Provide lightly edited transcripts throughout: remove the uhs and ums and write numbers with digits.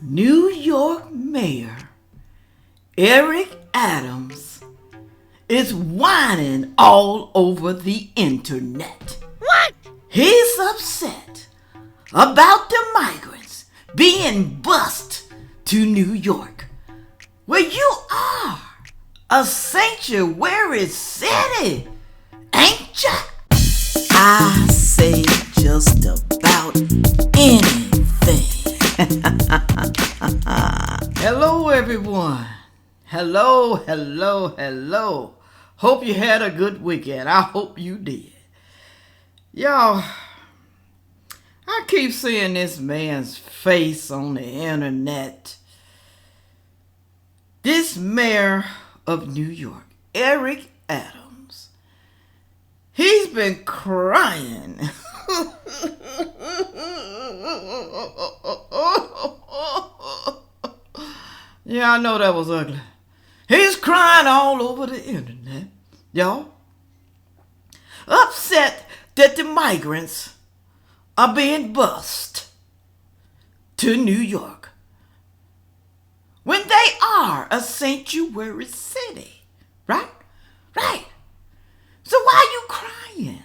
New York Mayor Eric Adams is whining all over the internet. What? He's upset about the migrants being bused to New York, where you are a sanctuary city, ain't ya? I say just about anything. Hello, everyone. Hello. Hope you had a good weekend. I hope you did. Y'all, I keep seeing this man's face on the internet. This mayor of New York, Eric Adams, he's been crying. Yeah, I know that was ugly. He's crying all over the internet, y'all. Upset that the migrants are being bused to New York when they are a sanctuary city, right? Right. So why are you crying?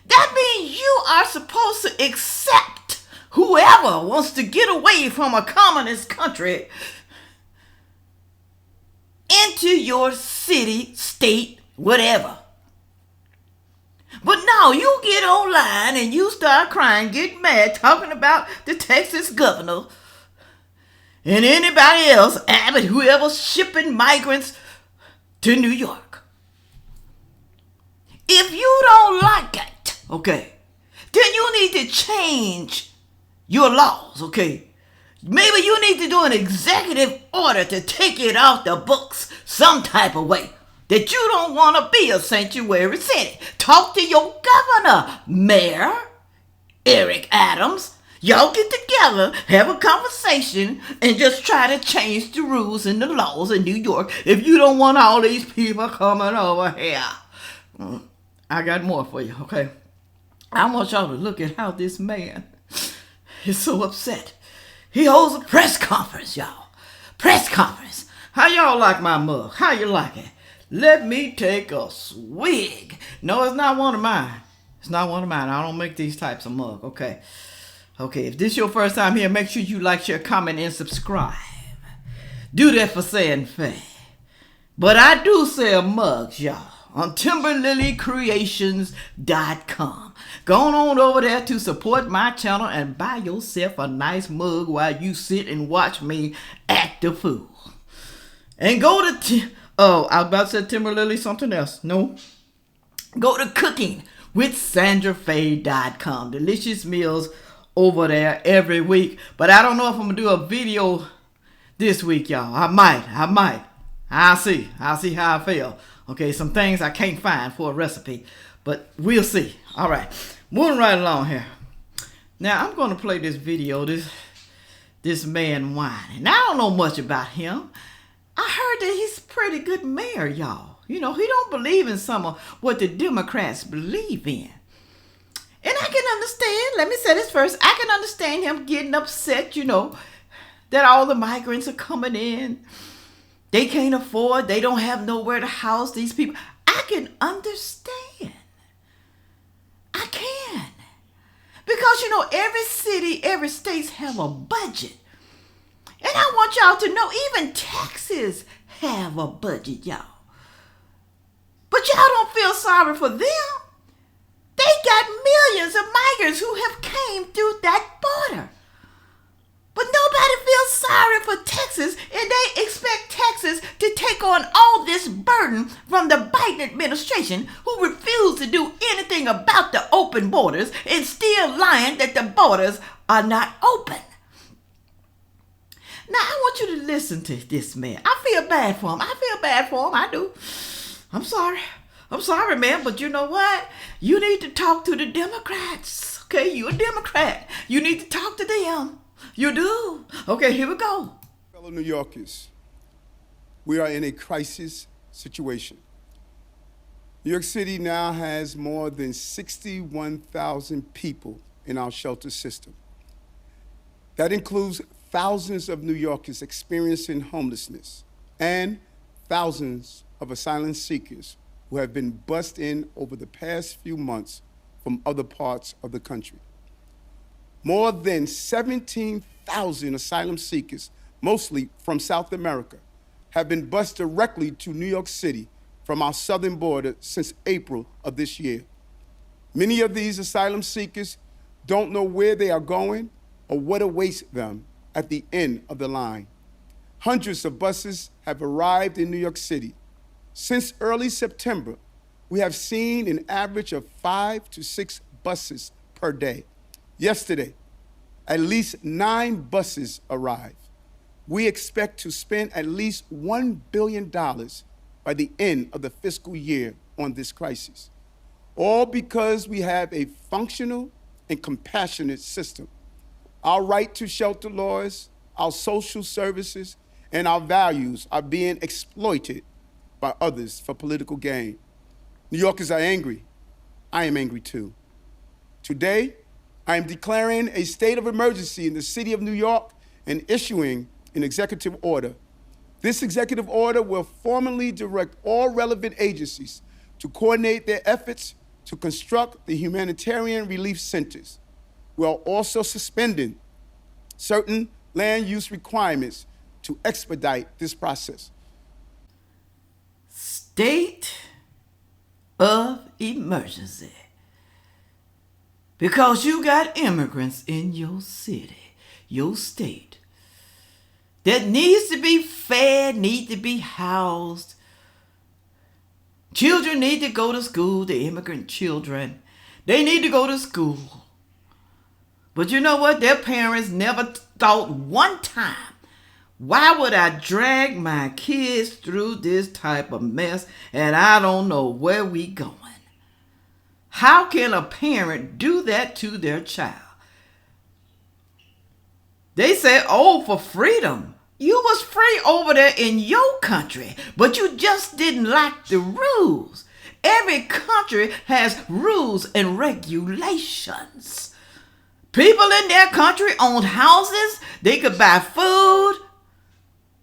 That means you are supposed to accept whoever wants to get away from a communist country into your city, state, whatever. But no, you get online and you start crying, get mad, talking about the Texas governor and anybody else, Abbott, whoever's shipping migrants to New York. If you don't like it, okay, then you need to change your laws, okay? Maybe you need to do an executive order to take it off the books some type of way. That you don't want to be a sanctuary city. Talk to your governor, Mayor Eric Adams. Y'all get together, have a conversation, and just try to change the rules and the laws in New York if you don't want all these people coming over here. I got more for you, okay? I want y'all to look at how this man is so upset. He holds a press conference, y'all. Press conference. How y'all like my mug? How you like it? Let me take a swig. No, it's not one of mine. It's not one of mine. I don't make these types of mug, okay? Okay, if this is your first time here, make sure you like, share, comment, and subscribe. Do that for saying fair. But I do sell mugs, y'all, on TimberlilyCreations.com. Go on over there to support my channel and buy yourself a nice mug while you sit and watch me act the fool. And go to, I was about to say Timberlily something else. No. Go to cookingwithsandrafaye.com. Delicious meals over there every week. But I don't know if I'm going to do a video this week, y'all. I might. I'll see how I feel. Okay, some things I can't find for a recipe. But we'll see. All right. Moving right along here. Now, I'm going to play this video, this man whining. Now, I don't know much about him. I heard that he's a pretty good mayor, y'all. You know, he don't believe in some of what the Democrats believe in. And I can understand, let me say this first, I can understand him getting upset, you know, that all the migrants are coming in. They can't afford, they don't have nowhere to house these people. I can understand. I can. Because, you know, every city, every state have a budget. And I want y'all to know, even Texas have a budget, y'all. But y'all don't feel sorry for them. They got millions of migrants who have came through that border. But nobody feels sorry for Texas, and they expect Texas to take on all this burden from the Biden administration, who refuse to do anything about the open borders and still lying that the borders are not open. Now, I want you to listen to this man. I feel bad for him. I do. I'm sorry, man. But you know what? You need to talk to the Democrats. Okay, you're a Democrat. You need to talk to them. You do. Okay, here we go. Fellow New Yorkers, we are in a crisis situation. New York City now has more than 61,000 people in our shelter system. That includes thousands of New Yorkers experiencing homelessness and thousands of asylum seekers who have been bussed in over the past few months from other parts of the country. More than 17,000 asylum seekers, mostly from South America, have been bused directly to New York City from our southern border since April of this year. Many of these asylum seekers don't know where they are going or what awaits them at the end of the line. Hundreds of buses have arrived in New York City. Since early September, we have seen an average of 5 to 6 buses per day. Yesterday, at least 9 buses arrived. We expect to spend at least $1 billion by the end of the fiscal year on this crisis, all because we have a functional and compassionate system. Our right to shelter laws, our social services, and our values are being exploited by others for political gain. New Yorkers are angry. I am angry too. Today, I am declaring a state of emergency in the city of New York and issuing an executive order. This executive order will formally direct all relevant agencies to coordinate their efforts to construct the humanitarian relief centers, while also suspending certain land use requirements to expedite this process. State of emergency. Because you got immigrants in your city, your state, that needs to be fed, need to be housed. Children need to go to school, the immigrant children. They need to go to school. But you know what? Their parents never thought one time, why would I drag my kids through this type of mess and I don't know where we going? How can a parent do that to their child? They say, oh, for freedom. You was free over there in your country, but you just didn't like the rules. Every country has rules and regulations. People in their country owned houses. They could buy food.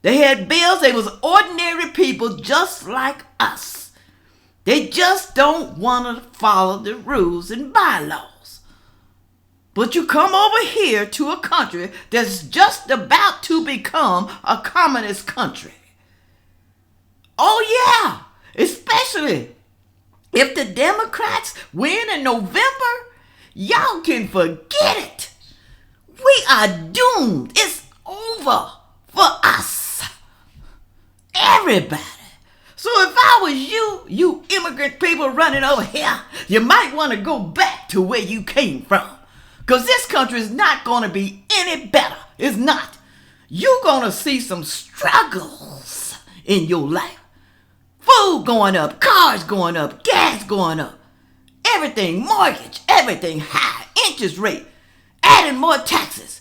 They had bills. They was ordinary people just like us. They just don't want to follow the rules and bylaws. But you come over here to a country that's just about to become a communist country. Oh yeah, especially if the Democrats win in November, y'all can forget it. We are doomed. It's over for us. Everybody. So if I was you immigrant people running over here, you might want to go back to where you came from. Because this country is not going to be any better. It's not. You're going to see some struggles in your life. Food going up, cars going up, gas going up. Everything, mortgage, everything high, interest rate, adding more taxes.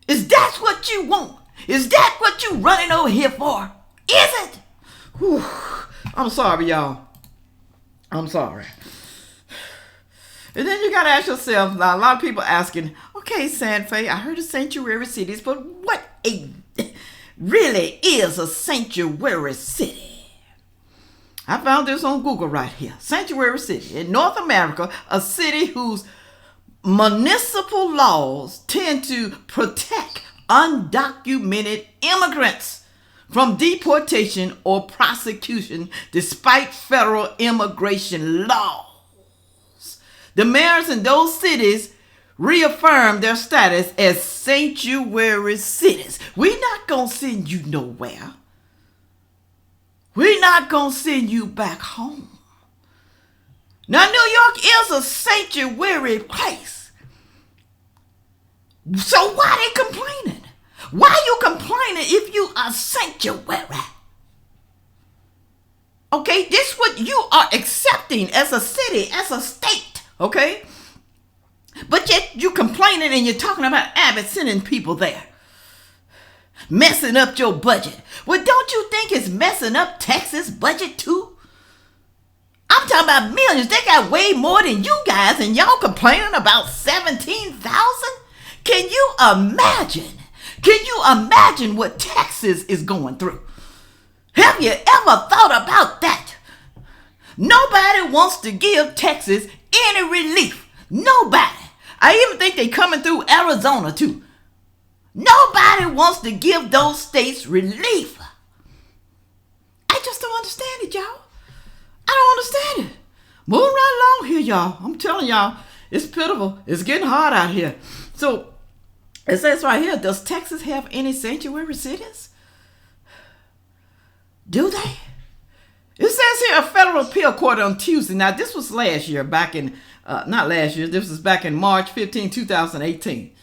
Is that what you want? Is that what you running over here for? Is it? Whew. I'm sorry, y'all. I'm sorry. And then you got to ask yourself, now, a lot of people asking, okay, Santa Fe, I heard of sanctuary cities, but what really is a sanctuary city? I found this on Google right here. Sanctuary city. In North America, a city whose municipal laws tend to protect undocumented immigrants from deportation or prosecution despite federal immigration laws. The mayors in those cities reaffirmed their status as sanctuary cities. We're not going to send you nowhere. We're not going to send you back home. Now, New York is a sanctuary place. So why they complaining? Why are you complaining if you are sanctuary? Okay, this is what you are accepting as a city, as a state. Okay? But yet you complaining and you're talking about Abbott sending people there. Messing up your budget. Well, don't you think it's messing up Texas' budget too? I'm talking about millions. They got way more than you guys and y'all complaining about 17,000? Can you imagine Can you imagine what Texas is going through? Have you ever thought about that? Nobody wants to give Texas any relief. Nobody. I even think they're coming through Arizona too. Nobody wants to give those states relief. I just don't understand it, y'all. I don't understand it. Moving right along here, y'all. I'm telling y'all, it's pitiful. It's getting hard out here. So, it says right here, does Texas have any sanctuary cities? Do they? It says here a federal appeal court on Tuesday. Now, this was last year, back in, not last year, this was back in March 15, 2018.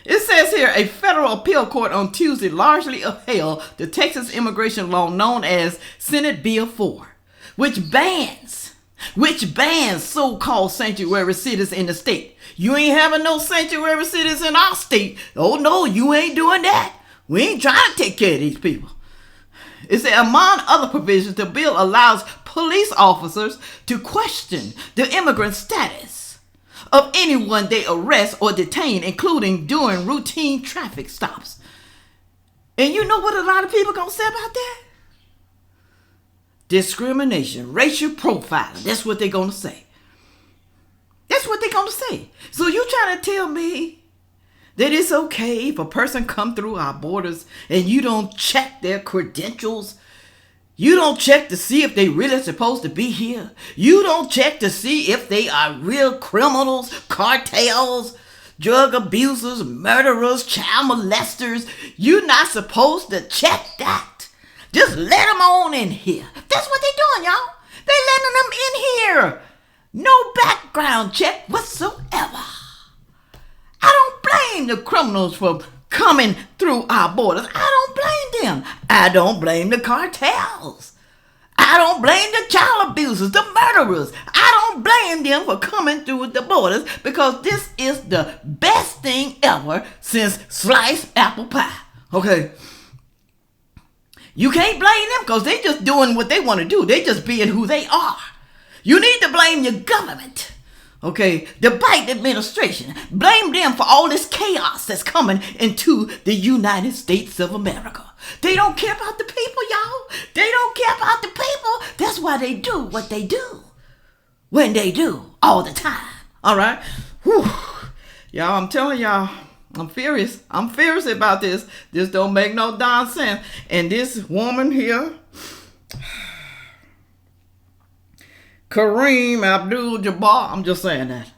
It says here a federal appeal court on Tuesday largely upheld the Texas immigration law known as Senate Bill 4, which bans so-called sanctuary cities in the state. You ain't having no sanctuary cities in our state. Oh no, you ain't doing that. We ain't trying to take care of these people. It said, among other provisions, the bill allows police officers to question the immigrant status of anyone they arrest or detain, including during routine traffic stops. And you know what a lot of people gonna say about that? Discrimination, racial profiling. That's what they're gonna say. That's what they're gonna say. So you trying to tell me that it's okay if a person come through our borders and you don't check their credentials? You don't check to see if they really supposed to be here. You don't check to see if they are real criminals, cartels, drug abusers, murderers, child molesters. You're not supposed to check that. Just let them on in here. That's what they're doing, y'all. They're letting them in here. No background check whatsoever. I don't blame the criminals for coming through our borders. I don't blame them. I don't blame the cartels. I don't blame the child abusers, the murderers. I don't blame them for coming through the borders, because this is the best thing ever since sliced apple pie. Okay? You can't blame them because they just doing what they want to do. They just being who they are. You need to blame your government. Okay, the Biden administration. Blame them for all this chaos that's coming into the United States of America. They don't care about the people, y'all. They don't care about the people. That's why they do what they do. When they do, all the time. All right? Whew. Y'all, I'm telling y'all, I'm furious. I'm furious about this. This don't make no darn sense. And this woman here, Kareem Abdul-Jabbar, I'm just saying that.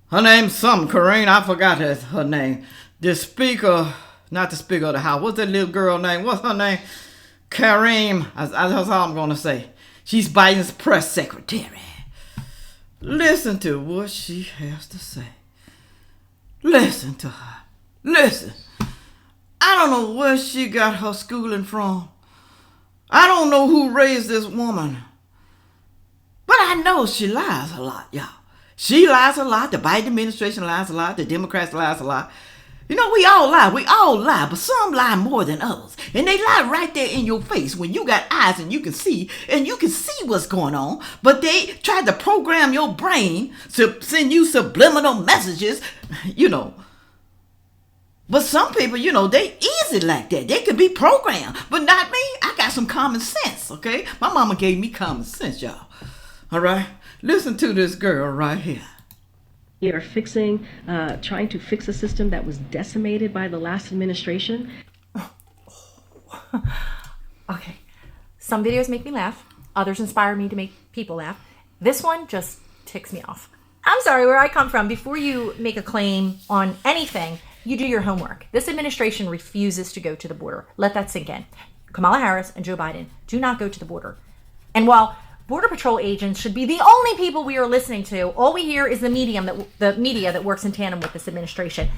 Her name's something, Kareem, I forgot her name. The speaker, not the speaker of the House, what's that little girl name? What's her name? Kareem, that's all I'm going to say. She's Biden's press secretary. Listen to what she has to say. Listen to her. Listen. I don't know where she got her schooling from. I don't know who raised this woman. But I know she lies a lot, y'all. She lies a lot. The Biden administration lies a lot. The Democrats lies a lot. You know, we all lie. We all lie. But some lie more than others. And they lie right there in your face when you got eyes and you can see. And you can see what's going on. But they tried to program your brain to send you subliminal messages, you know. But some people, you know, they easy like that. They could be programmed. But not me. I got some common sense, okay? My mama gave me common sense, y'all. All right, listen to this girl right here. We are trying to fix a system that was decimated by the last administration. Okay, some videos make me laugh. Others inspire me to make people laugh. This one just ticks me off. I'm sorry, where I come from, before you make a claim on anything, you do your homework. This administration refuses to go to the border. Let that sink in. Kamala Harris and Joe Biden do not go to the border. And while Border Patrol agents should be the only people we are listening to, all we hear is the media that works in tandem with this administration,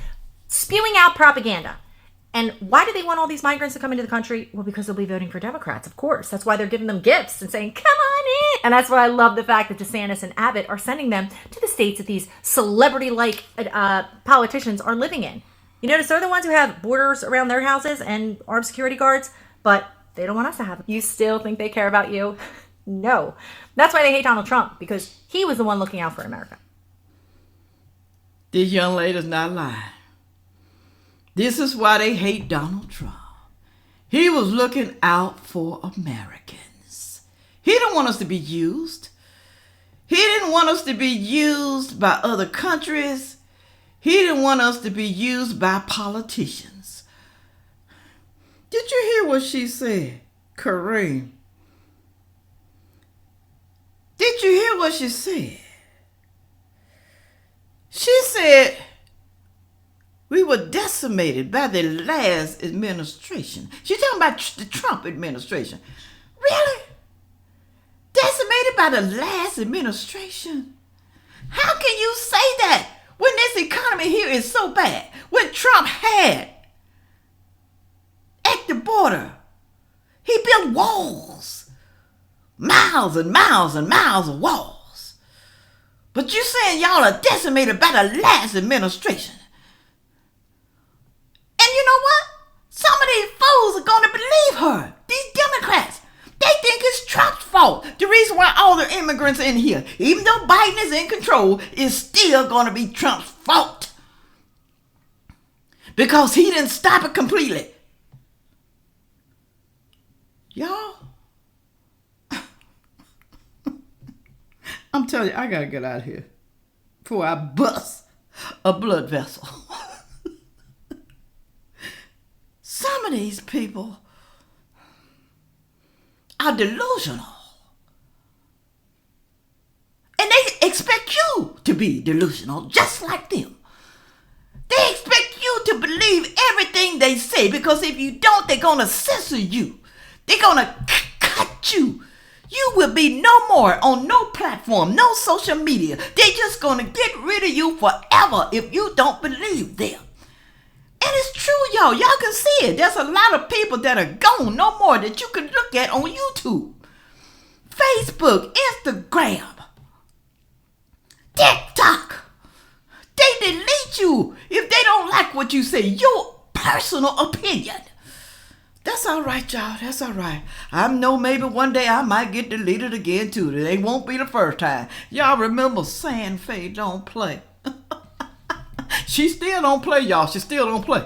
spewing out propaganda. And why do they want all these migrants to come into the country? Well, because they'll be voting for Democrats, of course. That's why they're giving them gifts and saying, come on in. And that's why I love the fact that DeSantis and Abbott are sending them to the states that these celebrity-like politicians are living in. You notice they're the ones who have borders around their houses and armed security guards, but they don't want us to have them. You still think they care about you? No. That's why they hate Donald Trump, because he was the one looking out for America. This young lady's not lying. This is why they hate Donald Trump. He was looking out for Americans. He didn't want us to be used. He didn't want us to be used by other countries. He didn't want us to be used by politicians. Did you hear what she said, Kareem? Did you hear what she said? She said we were decimated by the last administration. She's talking about the Trump administration. Really? Decimated by the last administration? How can you say that when this economy here is so bad? When Trump had at the border, he built walls, miles and miles and miles of walls. But you saying y'all are decimated by the last administration? And you know what? Some of these fools are going to believe her. These Democrats. They think it's Trump's fault. The reason why all the immigrants are in here, even though Biden is in control, is still going to be Trump's fault. Because he didn't stop it completely. Y'all, I'm telling you, I got to get out of here before I bust a blood vessel. Some of these people are delusional. And they expect you to be delusional just like them. They expect you to believe everything they say, because if you don't, they're going to censor you. They're going to cut you. You will be no more on no platform, no social media. They're just going to get rid of you forever if you don't believe them. And it's true, y'all. Y'all can see it. There's a lot of people that are gone no more that you can look at on YouTube, Facebook, Instagram, TikTok. They delete you if they don't like what you say. Your personal opinion. That's all right, y'all. That's all right. I know maybe one day I might get deleted again, too. It won't be the first time. Y'all remember San Faye don't play. She still don't play, y'all. She still don't play.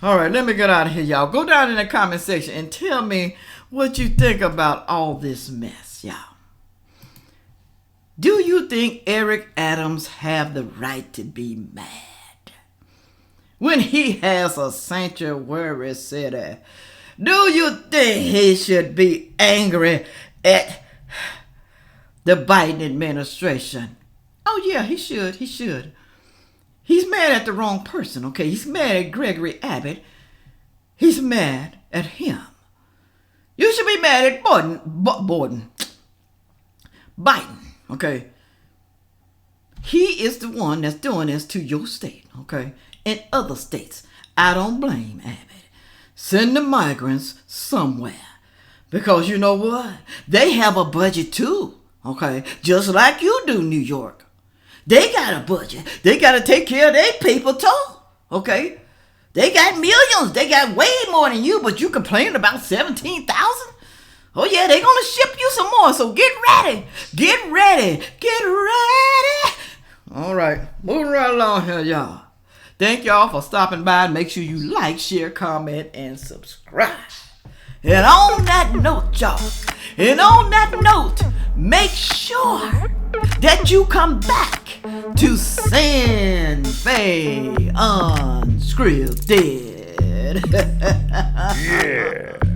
All right, let me get out of here, y'all. Go down in the comment section and tell me what you think about all this mess, y'all. Do you think Eric Adams have the right to be mad when he has a sanctuary city? Do you think he should be angry at the Biden administration? Oh, yeah, he should. He should. He's mad at the wrong person, okay? He's mad at Gregory Abbott. He's mad at him. You should be mad at Biden, okay? He is the one that's doing this to your state, okay? And other states. I don't blame Abbott. Send the migrants somewhere. Because you know what? They have a budget too, okay? Just like you do, New York. They got a budget. They got to take care of their people too, okay? They got millions. They got way more than you, but you complaining about 17,000? Oh yeah, they're going to ship you some more, so get ready. Get ready. Get ready. All right, moving right along here, y'all. Thank y'all for stopping by. Make sure you like, share, comment, and subscribe. And on that note, y'all, make sure that you come back to San Faye Unscripted. Yeah.